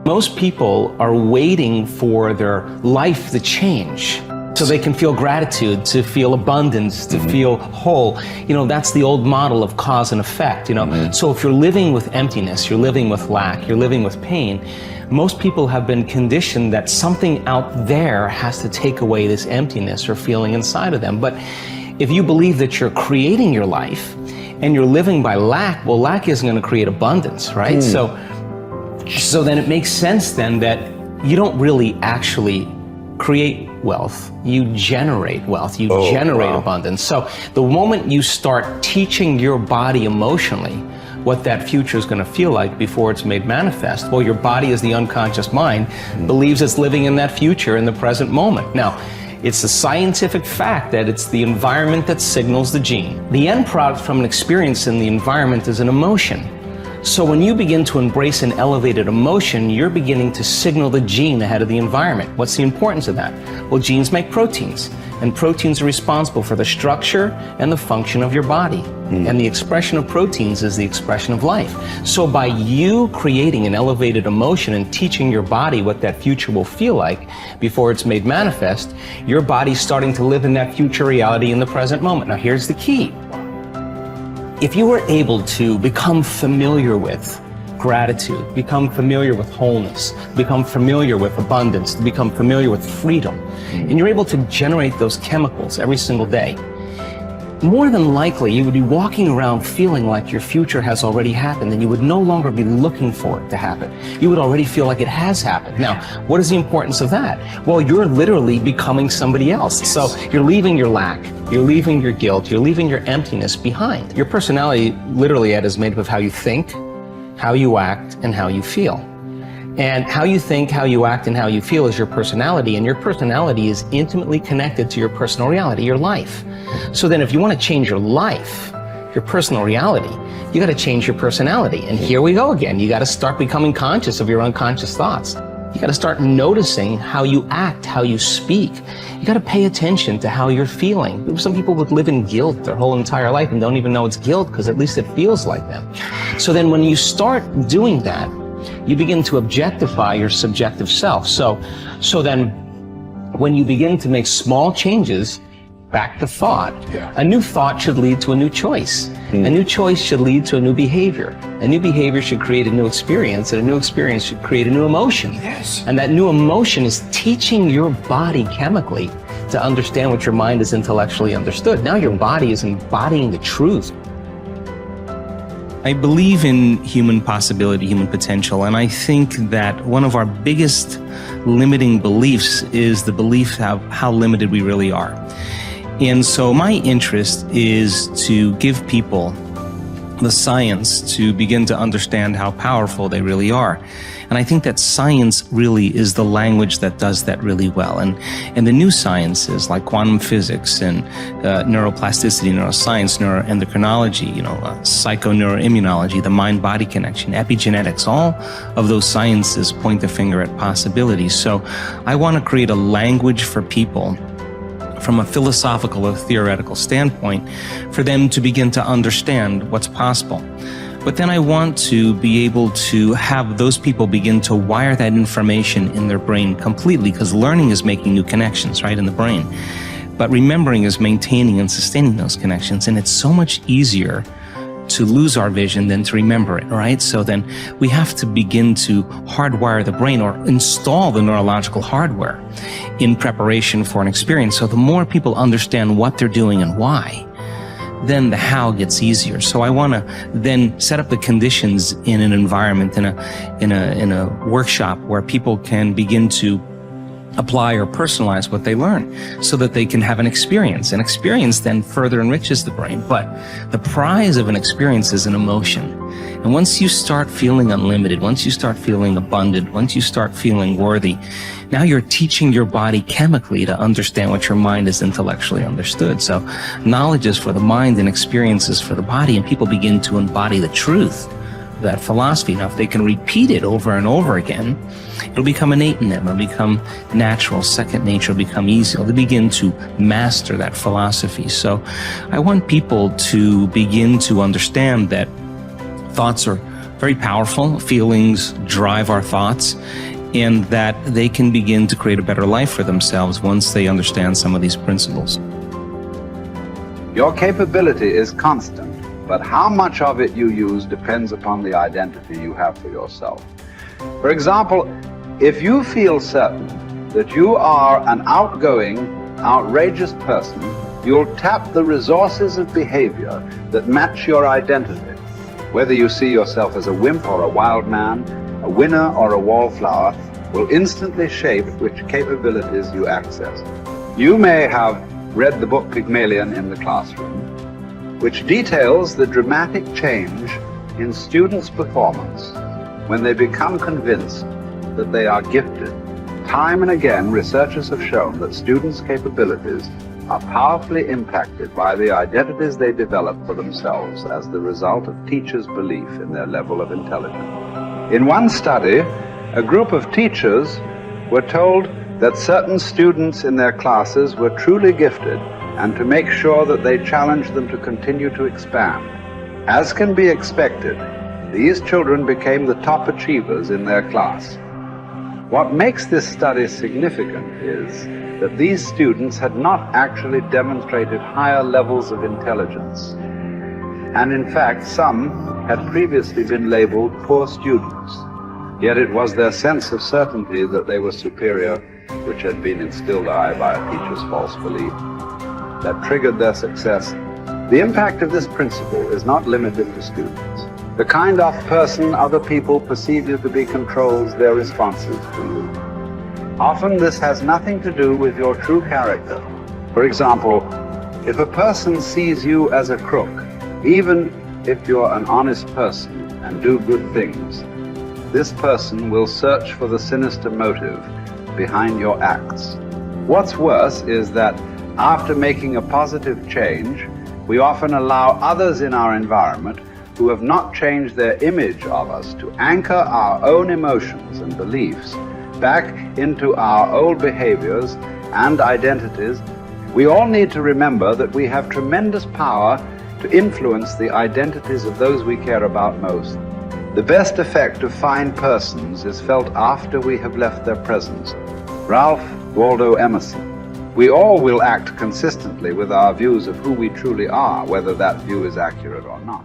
Most people are waiting for their life to change so they can feel gratitude, to feel abundance, to feel whole. You know, that's the old model of cause and effect, you know. So if you're living with emptiness, you're living with lack, you're living with pain, most people have been conditioned that something out there has to take away this emptiness or feeling inside of them. But if you believe that you're creating your life and you're living by lack, well, lack isn't going to create abundance, right? So then it makes sense then that you don't really actually create wealth, you generate wealth, you generate abundance. So the moment you start teaching your body emotionally what that future is going to feel like before it's made manifest, well, your body, as the unconscious mind, believes it's living in that future in the present moment. Now, it's a scientific fact that it's the environment that signals the gene. The end product from an experience in the environment is an emotion. So when you begin to embrace an elevated emotion, you're beginning to signal the gene ahead of the environment. What's the importance of that? Well, genes make proteins, and proteins are responsible for the structure and the function of your body. And the expression of proteins is the expression of life. So by you creating an elevated emotion and teaching your body what that future will feel like before it's made manifest, your body's starting to live in that future reality in the present moment. Now here's the key. If you were able to become familiar with gratitude, become familiar with wholeness, become familiar with abundance, become familiar with freedom, and you're able to generate those chemicals every single day, more than likely you would be walking around feeling like your future has already happened, and you would no longer be looking for it to happen. You would already feel like it has happened. Now, what is the importance of that? Well, you're literally becoming somebody else. So you're leaving your lack, you're leaving your guilt, you're leaving your emptiness behind. Your personality, literally, Ed, is made up of how you think, how you act, and how you feel. And how you think, how you act, and how you feel is your personality, and your personality is intimately connected to your personal reality, your life. So then if you want to change your life, your personal reality, you got to change your personality. And here we go again. You got to start becoming conscious of your unconscious thoughts. You got to start noticing how you act, how you speak. You got to pay attention to how you're feeling. Some people would live in guilt their whole entire life and don't even know it's guilt because at least it feels like them. So then when you start doing that, you begin to objectify your subjective self. So then when you begin to make small changes, back to thought, a new thought should lead to a new choice. A new choice should lead to a new behavior. A new behavior should create a new experience, and a new experience should create a new emotion. And that new emotion is teaching your body chemically to understand what your mind has intellectually understood. Now your body is embodying the truth. I believe in human possibility, human potential, and I think that one of our biggest limiting beliefs is the belief of how limited we really are. And so my interest is to give people the science to begin to understand how powerful they really are. And I think that science really is the language that does that really well. And the new sciences like quantum physics and neuroplasticity, neuroscience, neuroendocrinology, psychoneuroimmunology, the mind-body connection, epigenetics, all of those sciences point the finger at possibilities. So I want to create a language for people from a philosophical or theoretical standpoint for them to begin to understand what's possible. But then I want to be able to have those people begin to wire that information in their brain completely, because learning is making new connections, right, in the brain. But remembering is maintaining and sustaining those connections. And it's so much easier to lose our vision than to remember it, right? So then we have to begin to hardwire the brain or install the neurological hardware in preparation for an experience. So the more people understand what they're doing and why, then the how gets easier. So I want to then set up the conditions in an environment, in a workshop where people can begin to apply or personalize what they learn so that they can have an experience. An experience then further enriches the brain. But the prize of an experience is an emotion. And once you start feeling unlimited, once you start feeling abundant, once you start feeling worthy, now you're teaching your body chemically to understand what your mind has intellectually understood. So knowledge is for the mind and experience is for the body, and people begin to embody the truth of that philosophy. Now, if they can repeat it over and over again, it'll become innate in them. It'll become natural, second nature, it'll become easy. They'll begin to master that philosophy. So I want people to begin to understand that thoughts are very powerful. Feelings drive our thoughts, and that they can begin to create a better life for themselves once they understand some of these principles. Your capability is constant, but how much of it you use depends upon the identity you have for yourself. For example, if you feel certain that you are an outgoing, outrageous person, you'll tap the resources of behavior that match your identity. Whether you see yourself as a wimp or a wild man, a winner or a wallflower, will instantly shape which capabilities you access. You may have read the book Pygmalion in the classroom, which details the dramatic change in students' performance when they become convinced that they are gifted. Time and again, researchers have shown that students' capabilities are powerfully impacted by the identities they develop for themselves as the result of teachers' belief in their level of intelligence. In one study, a group of teachers were told that certain students in their classes were truly gifted and to make sure that they challenged them to continue to expand. As can be expected, these children became the top achievers in their class. What makes this study significant is that these students had not actually demonstrated higher levels of intelligence. And in fact, some had previously been labeled poor students. Yet it was their sense of certainty that they were superior, which had been instilled by a teacher's false belief, that triggered their success. The impact of this principle is not limited to students. The kind of person other people perceive you to be controls their responses to you. Often this has nothing to do with your true character. For example, if a person sees you as a crook, even if you're an honest person and do good things, this person will search for the sinister motive behind your acts. What's worse is that after making a positive change, we often allow others in our environment who have not changed their image of us to anchor our own emotions and beliefs back into our old behaviors and identities. We all need to remember that we have tremendous power to influence the identities of those we care about most. The best effect of fine persons is felt after we have left their presence. Ralph Waldo Emerson. We all will act consistently with our views of who we truly are, whether that view is accurate or not.